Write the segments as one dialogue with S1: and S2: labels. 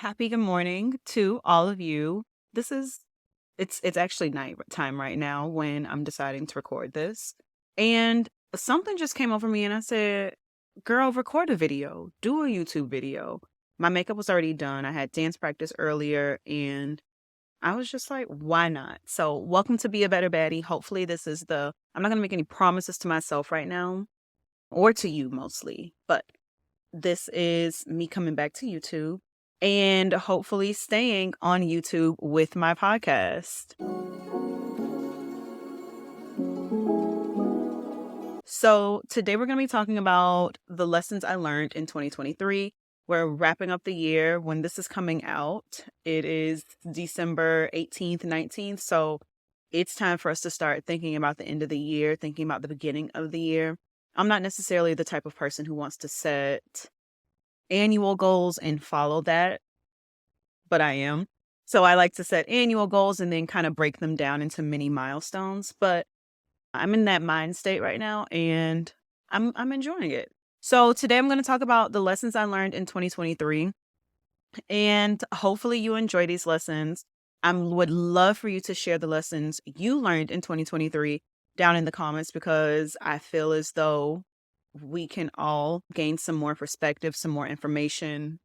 S1: Happy good morning to all of you. This is it's actually night time right now when I'm deciding to record this. And something just came over me and I said, "Girl, record a video. Do a YouTube video." My makeup was already done. I had dance practice earlier and I was just like, "Why not?" So, welcome to Be a Better Baddie. Hopefully I'm not going to make any promises to myself right now or to you mostly, but this is me coming back to YouTube and hopefully staying on YouTube with my podcast. So, today we're going to be talking about the lessons I learned in 2023. We're wrapping up the year when this is coming out. It is December 18th, 19th. So, it's time for us to start thinking about the end of the year, thinking about the beginning of the year. I'm not necessarily the type of person who wants to set annual goals and follow that, but I am. So I like to set annual goals and then kind of break them down into mini milestones. But I'm in that mind state right now and I'm enjoying it. So today I'm going to talk about the lessons I learned in 2023 and hopefully you enjoy these lessons. I would love for you to share the lessons you learned in 2023 down in the comments because I feel as though we can all gain some more perspective, some more information.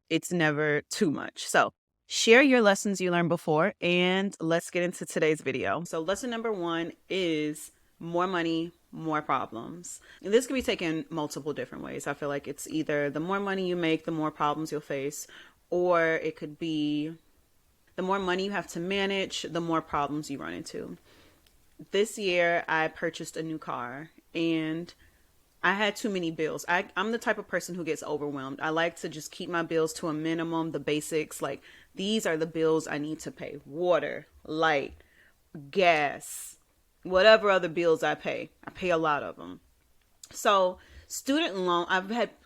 S1: It's never too much. So share your lessons you learned before and let's get into today's video. So lesson number 1 is more money, more problems. And this can be taken multiple different ways. I feel like it's either the more money you make, the more problems you'll face, or it could be the more money you have to manage, the more problems you run into. This year I purchased a new car and I had too many bills. I'm the type of person who gets overwhelmed. I like to just keep my bills to a minimum, the basics. Like, these are the bills I need to pay. Water, light, gas, whatever other bills I pay. I pay a lot of them. So, student loan,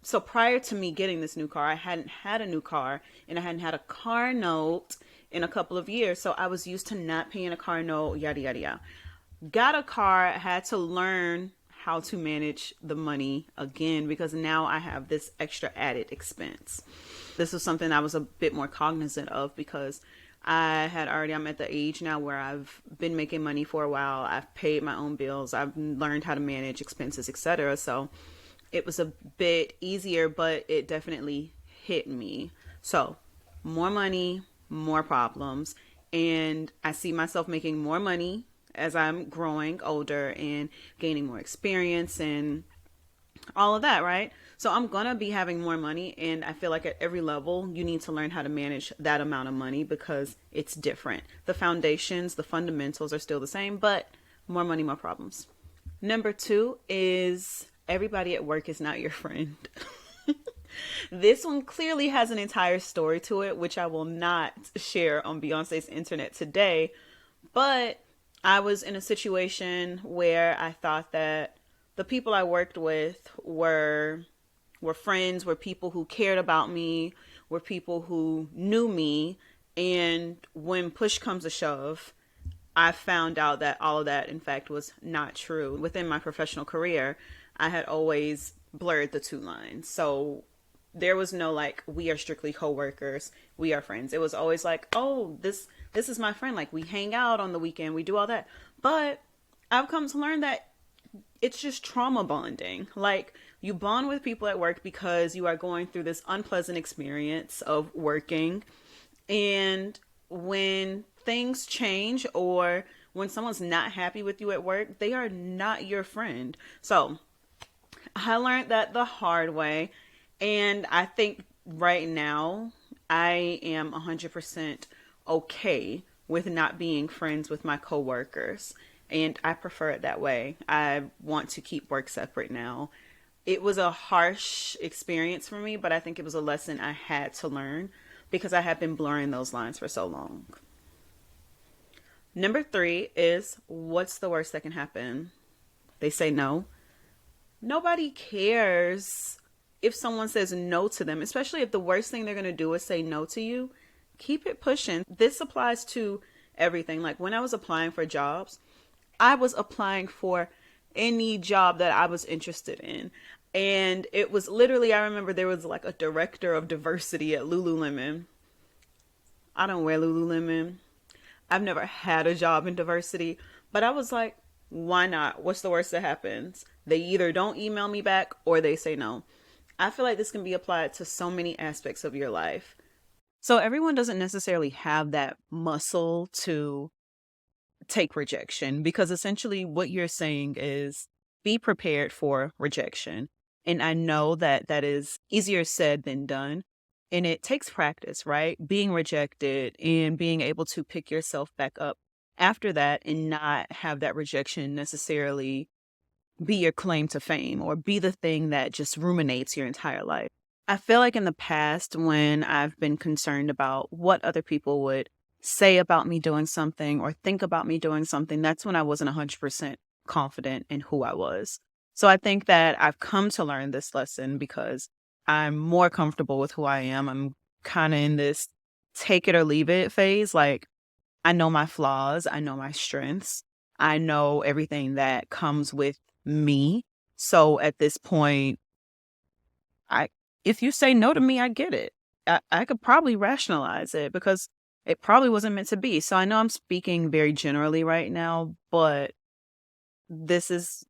S1: so prior to me getting this new car, I hadn't had a new car and I hadn't had a car note in a couple of years. So, I was used to not paying a car note, yada, yada, yada. Got a car, had to learn how to manage the money again because now I have this extra added expense. This was something I was a bit more cognizant of because I'm at the age now where I've been making money for a while. I've paid my own bills. I've learned how to manage expenses, etc. So it was a bit easier, but it definitely hit me. So more money, more problems. And I see myself making more money as I'm growing older and gaining more experience and all of that, right? So I'm going to be having more money. And I feel like at every level, you need to learn how to manage that amount of money because it's different. The foundations, the fundamentals are still the same, but more money, more problems. Number 2 is everybody at work is not your friend. This one clearly has an entire story to it, which I will not share on Beyonce's internet today, but I was in a situation where I thought that the people I worked with were friends, were people who cared about me, were people who knew me, and when push comes to shove, I found out that all of that in fact was not true. Within my professional career, I had always blurred the two lines. So there was no like we are strictly coworkers, we are friends. It was always like, "Oh, this is my friend. Like, we hang out on the weekend, we do all that." But I've come to learn that it's just trauma bonding. Like, you bond with people at work because you are going through this unpleasant experience of working. And when things change or when someone's not happy with you at work, they are not your friend. So I learned that the hard way. And I think right now I am 100% okay with not being friends with my coworkers. And I prefer it that way. I want to keep work separate now. It was a harsh experience for me, but I think it was a lesson I had to learn because I have been blurring those lines for so long. Number 3 is what's the worst that can happen? They say no. Nobody cares if someone says no to them, especially if the worst thing they're going to do is say no to you. Keep it pushing. This applies to everything. Like, when I was applying for jobs, I was applying for any job that I was interested in. And it was literally, I remember there was like a director of diversity at Lululemon. I don't wear Lululemon. I've never had a job in diversity, but I was like, why not? What's the worst that happens? They either don't email me back or they say no. I feel like this can be applied to so many aspects of your life. So everyone doesn't necessarily have that muscle to take rejection, because essentially what you're saying is be prepared for rejection. And I know that that is easier said than done. And it takes practice, right? Being rejected and being able to pick yourself back up after that and not have that rejection necessarily be your claim to fame or be the thing that just ruminates your entire life. I feel like in the past, when I've been concerned about what other people would say about me doing something or think about me doing something, that's when I wasn't 100% confident in who I was. So I think that I've come to learn this lesson because I'm more comfortable with who I am. I'm kind of in this take it or leave it phase. Like, I know my flaws, I know my strengths, I know everything that comes with me. So at this point, I if you say no to me, I get it. I could probably rationalize it because it probably wasn't meant to be. So I know I'm speaking very generally right now, but this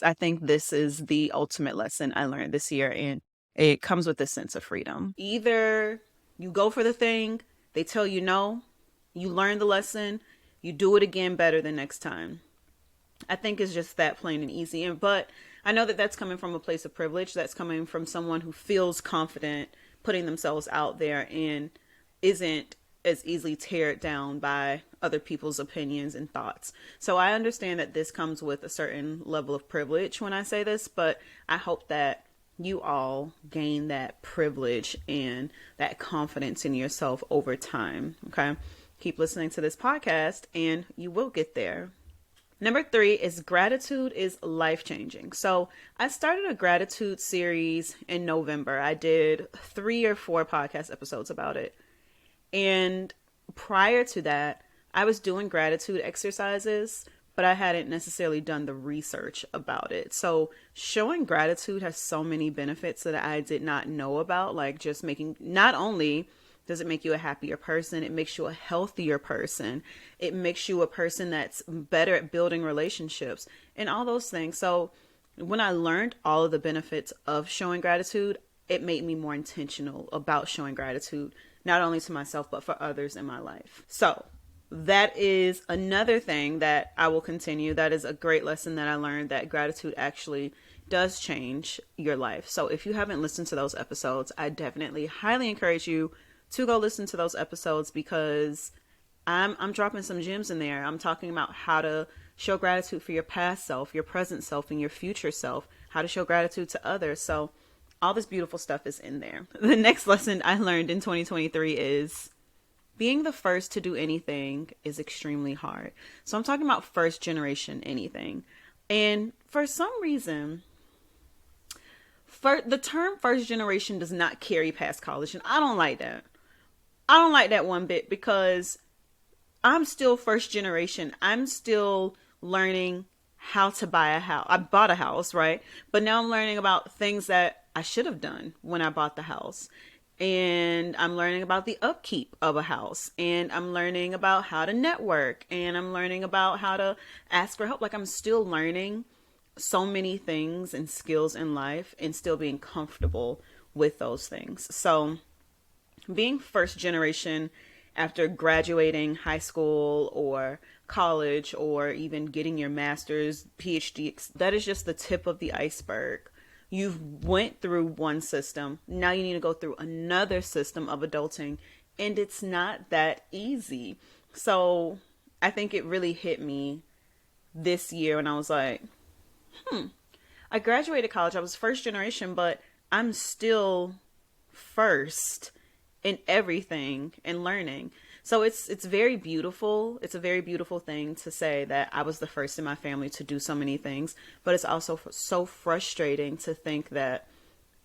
S1: I think this is the ultimate lesson I learned this year, and it comes with a sense of freedom. Either you go for the thing, they tell you no, you learn the lesson, you do it again better the next time. I think it's just that plain and easy. But I know that that's coming from a place of privilege. That's coming from someone who feels confident putting themselves out there and isn't as easily teared down by other people's opinions and thoughts. So I understand that this comes with a certain level of privilege when I say this, but I hope that you all gain that privilege and that confidence in yourself over time. Okay. Keep listening to this podcast and you will get there. Number 3 is gratitude is life changing. So I started a gratitude series in November. I did 3 or 4 podcast episodes about it. And prior to that, I was doing gratitude exercises, but I hadn't necessarily done the research about it. So showing gratitude has so many benefits that I did not know about, like just making, not only does it make you a happier person, it makes you a healthier person. It makes you a person that's better at building relationships and all those things. So when I learned all of the benefits of showing gratitude, it made me more intentional about showing gratitude, not only to myself, but for others in my life. So that is another thing that I will continue. That is a great lesson that I learned, that gratitude actually does change your life. So if you haven't listened to those episodes, I definitely highly encourage you to go listen to those episodes, because I'm dropping some gems in there. I'm talking about how to show gratitude for your past self, your present self, and your future self, how to show gratitude to others. So all this beautiful stuff is in there. The next lesson I learned in 2023 is being the first to do anything is extremely hard. So I'm talking about first generation anything. And for some reason, the term first generation does not carry past college. And I don't like that. I don't like that one bit, because I'm still first generation. I'm still learning how to buy a house. I bought a house, right? But now I'm learning about things that I should have done when I bought the house. And I'm learning about the upkeep of a house. And I'm learning about how to network. And I'm learning about how to ask for help. Like, I'm still learning so many things and skills in life and still being comfortable with those things. So being first generation after graduating high school or college or even getting your master's, PhD, that is just the tip of the iceberg. You've went through one system. Now you need to go through another system of adulting, and it's not that easy. So I think it really hit me this year when I was like, I graduated college. I was first generation, but I'm still first in everything and learning. So it's very beautiful. It's a very beautiful thing to say that I was the first in my family to do so many things, but it's also so frustrating to think that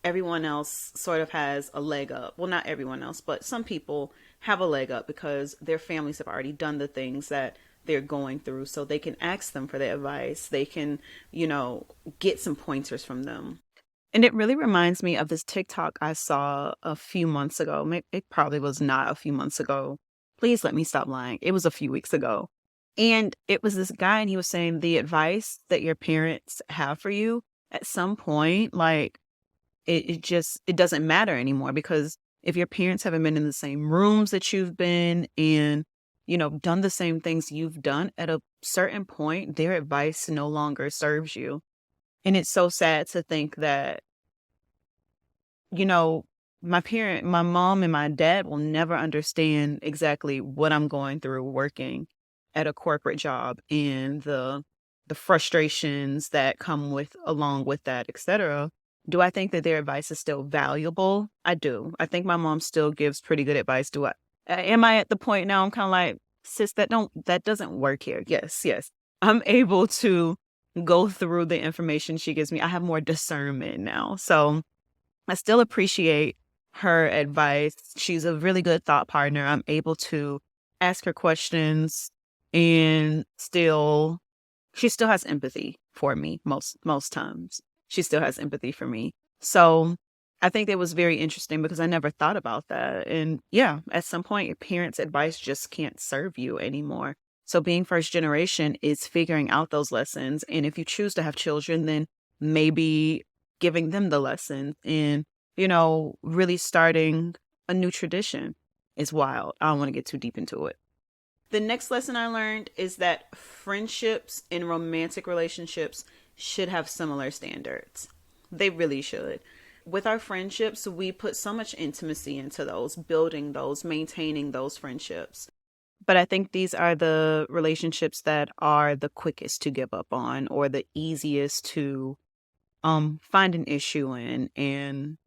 S1: everyone else sort of has a leg up. Well, not everyone else, but some people have a leg up because their families have already done the things that they're going through, so they can ask them for their advice. They can, get some pointers from them. And it really reminds me of this TikTok I saw a few months ago. It probably was not a few months ago. Please let me stop lying. It was a few weeks ago. And it was this guy, and he was saying the advice that your parents have for you at some point, like it doesn't matter anymore, because if your parents haven't been in the same rooms that you've been in, done the same things you've done, at a certain point, their advice no longer serves you. And it's so sad to think that, you know, my mom and my dad will never understand exactly what I'm going through working at a corporate job, and the frustrations that come with along with that, etc. Do I think that their advice is still valuable? I do. I think my mom still gives pretty good advice. Am I at the point now I'm kind of like, sis, that doesn't work here. Yes, yes. I'm able to go through the information she gives me. I have more discernment now. So I still appreciate her advice. She's a really good thought partner. I'm able to ask her questions, and she still has empathy for me most times. She still has empathy for me. So I think that was very interesting, because I never thought about that. And yeah, at some point, your parents' advice just can't serve you anymore. So being first generation is figuring out those lessons. And if you choose to have children, then maybe giving them the lessons, and, really starting a new tradition is wild. I don't want to get too deep into it. The next lesson I learned is that friendships and romantic relationships should have similar standards. They really should. With our friendships, we put so much intimacy into those, building those, maintaining those friendships. But I think these are the relationships that are the quickest to give up on, or the easiest to find an issue in. And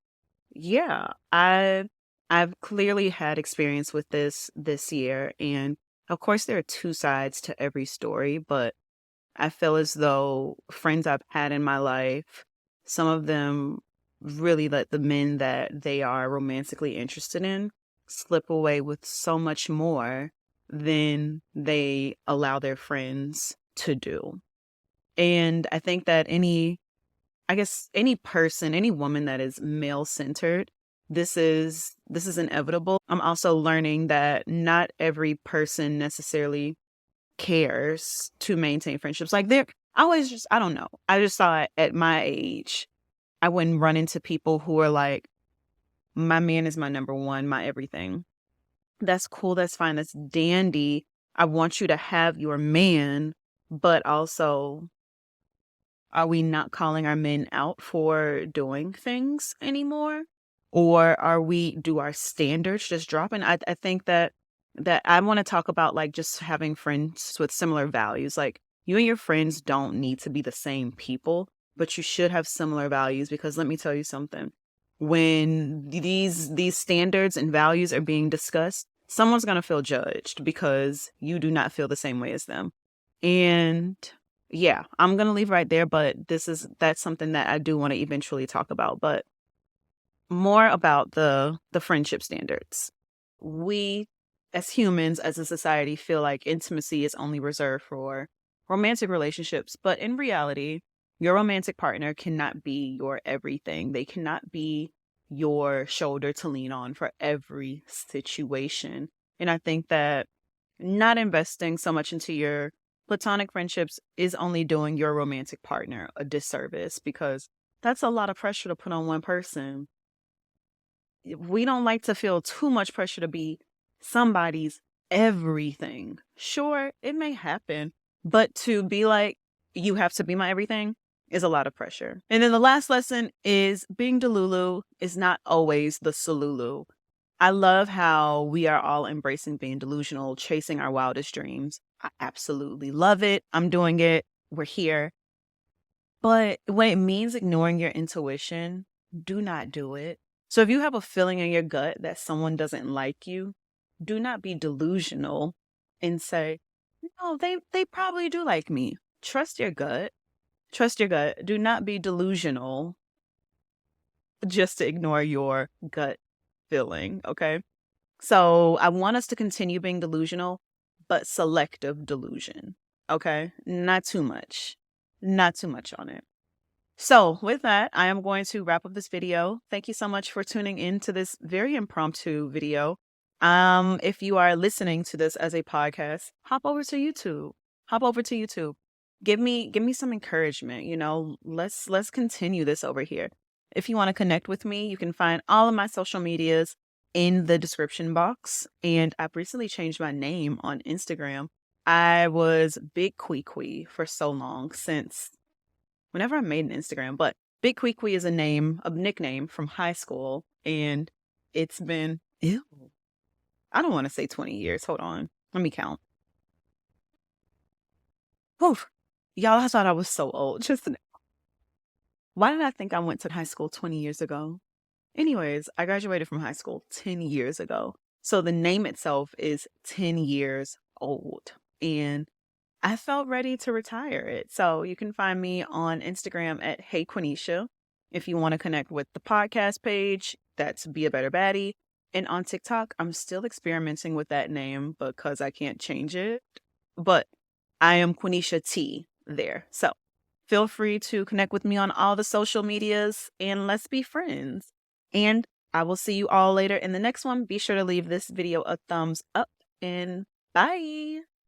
S1: yeah, I've clearly had experience with this year, and of course there are two sides to every story, but I feel as though friends I've had in my life, some of them really let the men that they are romantically interested in slip away with so much more than they allow their friends to do. And I think that any person, any woman that is male centered, this is inevitable. I'm also learning that not every person necessarily cares to maintain friendships. Like, I don't know. I just thought at my age, I wouldn't run into people who are like, my man is my number one, my everything. That's cool. That's fine. That's dandy. I want you to have your man, but also, are we not calling our men out for doing things anymore? Or do our standards just dropping? I think that I want to talk about, like, just having friends with similar values. Like, you and your friends don't need to be the same people, but you should have similar values, because let me tell you something. When these standards and values are being discussed, someone's going to feel judged because you do not feel the same way as them. And yeah, I'm going to leave right there, but that's something that I do want to eventually talk about, but more about the friendship standards. We, as humans, as a society, feel like intimacy is only reserved for romantic relationships, but in reality, your romantic partner cannot be your everything. They cannot be your shoulder to lean on for every situation. And I think that not investing so much into your platonic friendships is only doing your romantic partner a disservice, because that's a lot of pressure to put on one person. We don't like to feel too much pressure to be somebody's everything. Sure, it may happen, but to be like, you have to be my everything, is a lot of pressure. And then the last lesson is, being Delulu is not always the Salulu. I love how we are all embracing being delusional, chasing our wildest dreams. I absolutely love it. I'm doing it. We're here. But when it means ignoring your intuition, do not do it. So if you have a feeling in your gut that someone doesn't like you, do not be delusional and say, no, they probably do like me. Trust your gut. Trust your gut. Do not be delusional just to ignore your gut feeling, okay? So I want us to continue being delusional, but selective delusion, okay? Not too much. Not too much on it. So with that, I am going to wrap up this video. Thank you so much for tuning in to this very impromptu video. If you are listening to this as a podcast, hop over to YouTube. Hop over to YouTube. Give me some encouragement, you know. Let's continue this over here. If you want to connect with me, you can find all of my social medias in the description box. And I've recently changed my name on Instagram. I was Big Queequee for so long since whenever I made an Instagram, but Big Queequee is a nickname from high school, and it's been ew. I don't want to say 20 years. Hold on. Let me count. Whew. Y'all, I thought I was so old. Why did I think I went to high school 20 years ago? Anyways, I graduated from high school 10 years ago. So the name itself is 10 years old. And I felt ready to retire it. So you can find me on Instagram at Hey Quenisha. If you want to connect with the podcast page, that's Be a Better Baddie. And on TikTok, I'm still experimenting with that name because I can't change it. But I am Quenisha T there. So feel free to connect with me on all the social medias and let's be friends. And I will see you all later in the next one. Be sure to leave this video a thumbs up and bye.